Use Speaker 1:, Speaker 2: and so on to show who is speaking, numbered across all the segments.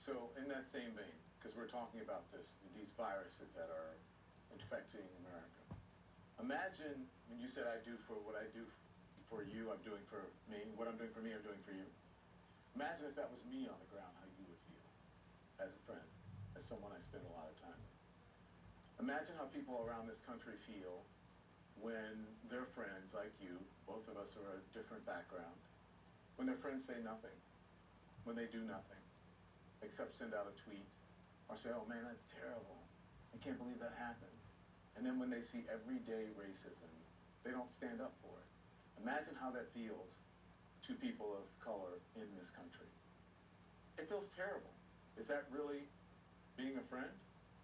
Speaker 1: So in that same vein, because we're talking about these viruses that are infecting America, imagine when you said I do for what I do for you, I'm doing for me. What I'm doing for me, I'm doing for you. Imagine if that was me on the ground, how you would feel as a friend, as someone I spend a lot of time with. Imagine how people around this country feel when their friends, like you, both of us are a different background, when their friends say nothing, when they do nothing, except send out a tweet or say, oh man, that's terrible. I can't believe that happens. And then when they see everyday racism, they don't stand up for it. Imagine how that feels to people of color in this country. It feels terrible. Is that really being a friend?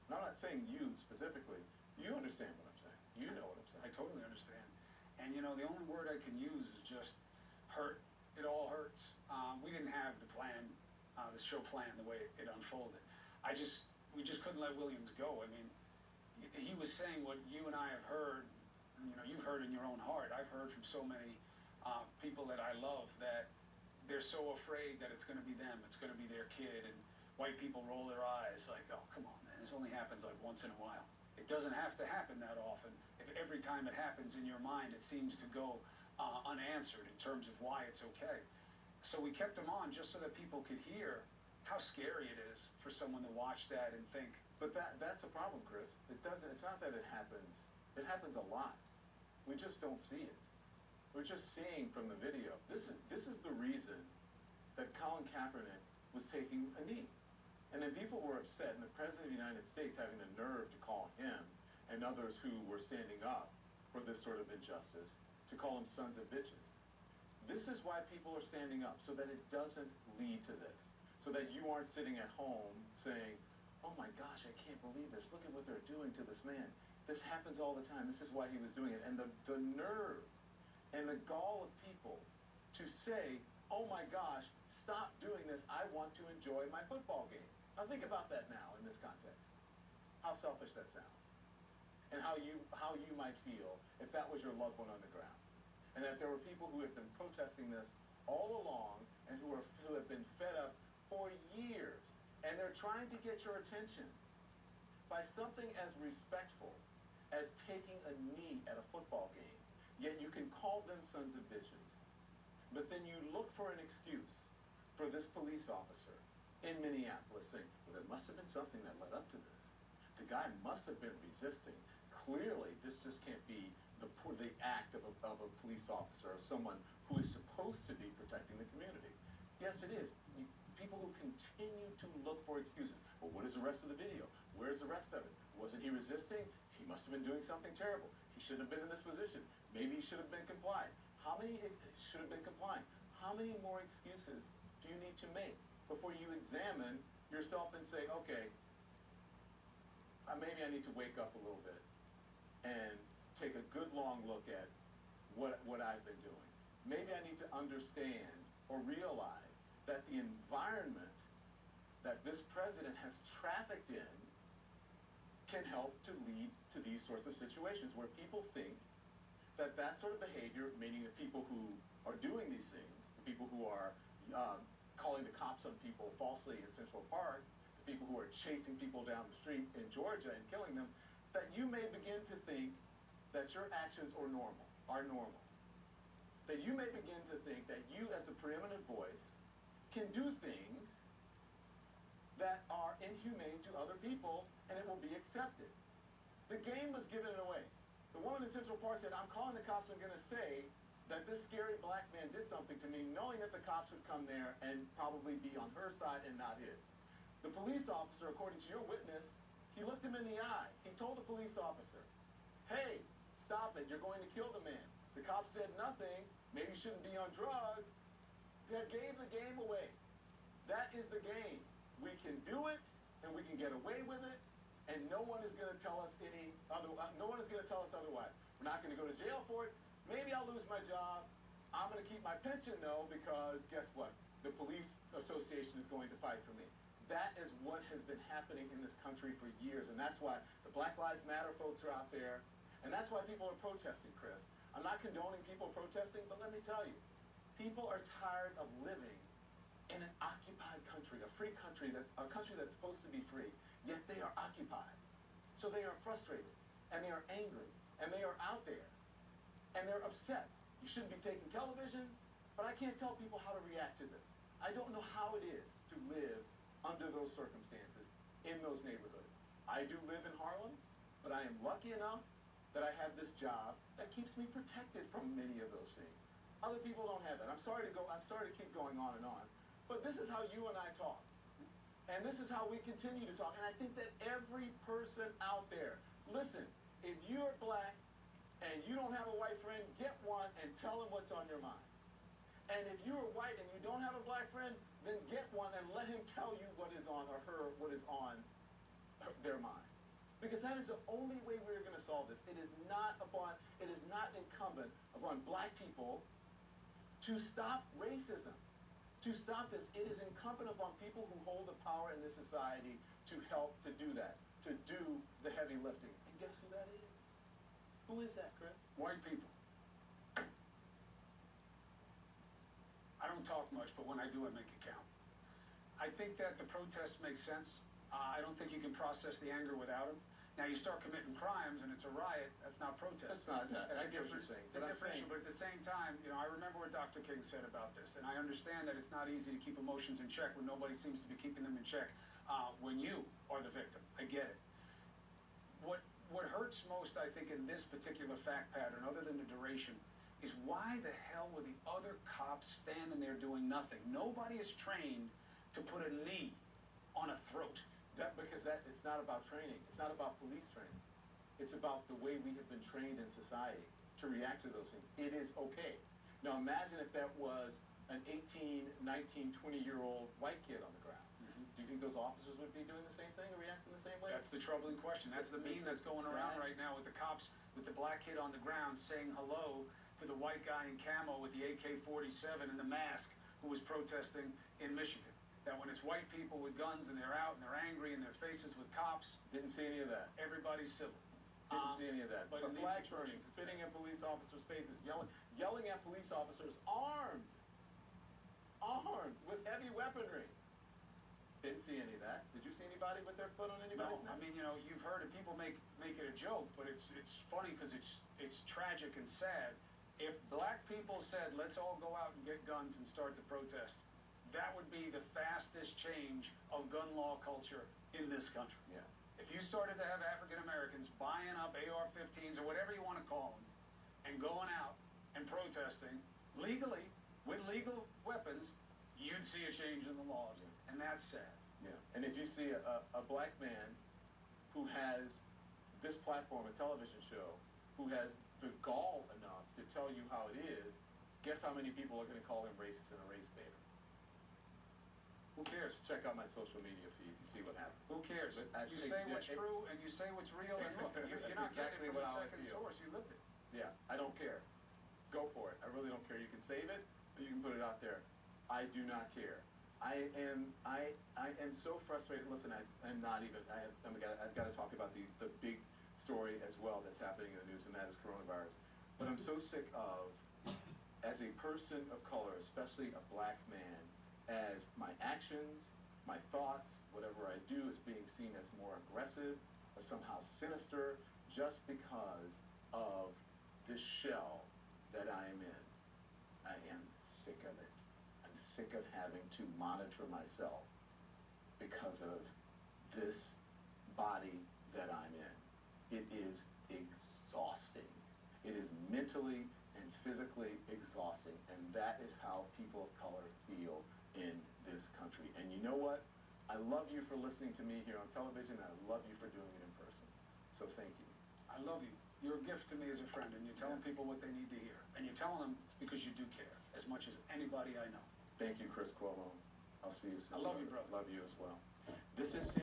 Speaker 1: And I'm not saying you specifically. You understand what I'm saying. You know what I'm saying.
Speaker 2: I totally understand. And the only word I can use is just hurt. It all hurts. We didn't have the plan, the show plan, the way it unfolded. We just couldn't let Williams go. I mean, he was saying what you and I have heard, you've heard in your own heart. I've heard from so many people that I love that they're so afraid that it's going to be them, it's going to be their kid, and white people roll their eyes like, oh, come on, man, this only happens like once in a while. It doesn't have to happen that often. If every time it happens in your mind, it seems to go unanswered in terms of why it's okay. So we kept them on just so that people could hear how scary it is for someone to watch that and think.
Speaker 1: But that's the problem, Chris. It's not that it happens. It happens a lot. We just don't see it. We're just seeing from the video. This is the reason that Colin Kaepernick was taking a knee. And then people were upset, and the President of the United States having the nerve to call him and others who were standing up for this sort of injustice, to call them sons of bitches. This is why people are standing up, so that it doesn't lead to this. So that you aren't sitting at home saying, oh my gosh, I can't believe this. Look at what they're doing to this man. This happens all the time. This is why he was doing it. And the nerve and the gall of people to say, oh my gosh, stop doing this. I want to enjoy my football game. Now think about that now in this context. How selfish that sounds. And how you might feel if that was your loved one on the ground. And that there were people who have been protesting this all along and who have been fed up for years. And they're trying to get your attention by something as respectful as taking a knee at a football game. Yet you can call them sons of bitches. But then you look for an excuse for this police officer in Minneapolis saying, well, there must have been something that led up to this. The guy must have been resisting. Clearly, this just can't be the act of a police officer or someone who is supposed to be protecting the community. Yes, it is. People who continue to look for excuses. Well, what is the rest of the video? Where's the rest of it? Wasn't he resisting? He must have been doing something terrible. He shouldn't have been in this position. Maybe he should have been compliant. How many should have been compliant? How many more excuses do you need to make before you examine yourself and say, okay, maybe I need to wake up a little bit and take a good long look at what I've been doing. Maybe I need to understand or realize that the environment that this president has trafficked in can help to lead to these sorts of situations where people think that that sort of behavior, meaning the people who are doing these things, the people who are calling the cops on people falsely in Central Park, the people who are chasing people down the street in Georgia and killing them, that you may begin to think that your actions are normal. That you may begin to think that you, as a preeminent voice, can do things that are inhumane to other people, and it will be accepted. The game was given away. The woman in Central Park said, I'm calling the cops, I'm going to say that this scary black man did something to me, knowing that the cops would come there and probably be on her side and not his. The police officer, according to your witness, he looked him in the eye. He told the police officer, hey, stop it, you're going to kill the man. The cop said nothing, maybe you shouldn't be on drugs. That gave the game away. That is the game. We can do it, and we can get away with it, and no one is going to tell us no one is going to tell us otherwise. We're not going to go to jail for it. Maybe I'll lose my job. I'm going to keep my pension, though, because guess what? The police association is going to fight for me. That is what has been happening in this country for years, and that's why the Black Lives Matter folks are out there, and that's why people are protesting, Chris. I'm not condoning people protesting, but let me tell you, people are tired of living in an occupied country, a free free country, that's a country that's supposed to be free, yet they are occupied. So they are frustrated, and they are angry, and they are out there, and they're upset. You shouldn't be taking televisions, but I can't tell people how to react to this. I don't know how it is to live under those circumstances in those neighborhoods. I do live in Harlem, but I am lucky enough that I have this job that keeps me protected from many of those things. Other people don't have that. I'm sorry to keep going on and on, but this is how you and I talk. And this is how we continue to talk. And I think that every person out there, listen, if you're black and you don't have a white friend, get one and tell them what's on your mind. And if you're white and you don't have a black friend, then get one and let him tell you what is on, or her, what is on their mind. Because that is the only way we're going to solve this. It is not incumbent upon black people to stop racism, to stop this. It is incumbent upon people who hold the power in this society to help to do that, to do the heavy lifting. And guess who that is? Who is that, Chris?
Speaker 2: White people. I don't talk much, but when I do, I make it count. I think that the protests make sense. I don't think you can process the anger without them. Now, you start committing crimes and it's a riot, that's not protest.
Speaker 1: That's not, I get what you're saying.
Speaker 2: It's a different issue, but at the same time, you know, I remember what Dr. King said about this, and I understand that it's not easy to keep emotions in check when nobody seems to be keeping them in check when you are the victim. I get it. What hurts most, I think, in this particular fact pattern, other than the duration, is why the hell were the other cops standing there doing nothing? Nobody is trained to put a knee on a throat.
Speaker 1: Because it's not about training. It's not about police training. It's about the way we have been trained in society to react to those things. It is okay. Now imagine if that was an 18, 19, 20-year-old white kid on the ground.
Speaker 2: Mm-hmm.
Speaker 1: Do you think those officers would be doing the same thing or reacting the same way?
Speaker 2: That's the troubling question. That's the meme that's going around right now with the cops, with the black kid on the ground saying hello to the white guy in camo with the AK-47 and the mask who was protesting in Michigan. That when it's white people with guns and they're out and they're angry and their faces with cops,
Speaker 1: Didn't see any of that.
Speaker 2: everybody's civil.
Speaker 1: Didn't see any of that.
Speaker 2: But
Speaker 1: But
Speaker 2: in these
Speaker 1: flag
Speaker 2: situations-
Speaker 1: burning, spitting in police officers' faces, yelling at police officers armed with heavy weaponry. Didn't see any of that. Did you see anybody with their foot on
Speaker 2: No,
Speaker 1: anybody's
Speaker 2: I
Speaker 1: neck?
Speaker 2: mean, you know, you've heard it. People make it a joke, but it's funny because it's tragic and sad. If black people said, let's all go out and get guns and start the protest, that would be the fastest change of gun law culture in this country.
Speaker 1: Yeah.
Speaker 2: If you started to have African Americans buying up AR-15s or whatever you want to call them and going out and protesting legally with legal weapons, you'd see a change in the laws, and that's sad.
Speaker 1: Yeah. And if you see a black man who has this platform, a television show, who has the gall enough to tell you how it is, guess how many people are going to call him racist and a race baiter?
Speaker 2: Who cares?
Speaker 1: Check out my social media feed. You see what happens.
Speaker 2: Who cares?
Speaker 1: But that's
Speaker 2: You say what's
Speaker 1: exact-
Speaker 2: true and you say what's real, and look, you're
Speaker 1: That's
Speaker 2: not
Speaker 1: exactly
Speaker 2: getting it from
Speaker 1: what
Speaker 2: a
Speaker 1: I
Speaker 2: second
Speaker 1: feel.
Speaker 2: source. You lived it.
Speaker 1: Yeah, I don't care. Go for it. I really don't care. You can save it, or you can put it out there. I do not care. I am so frustrated. Listen, I'm not even. I've got to talk about the big story as well that's happening in the news, and that is coronavirus. But I'm so sick of, as a person of color, especially a black man, as my actions, my thoughts, whatever I do is being seen as more aggressive or somehow sinister just because of this shell that I am in. I am sick of it. I'm sick of having to monitor myself because of this body that I'm in. It is exhausting. It is mentally and physically exhausting, and that is how people of color feel in this country. And you know what? I love you for listening to me here on television, and I love you for doing it in person. So thank you.
Speaker 2: I love you. You're a gift to me as a friend, and you're telling
Speaker 1: Yes.
Speaker 2: people what they need to hear. And you're telling them because you do care as much as anybody I know.
Speaker 1: Thank you, Chris Cuomo. I'll see you soon.
Speaker 2: I love you, brother.
Speaker 1: Love you as well. This is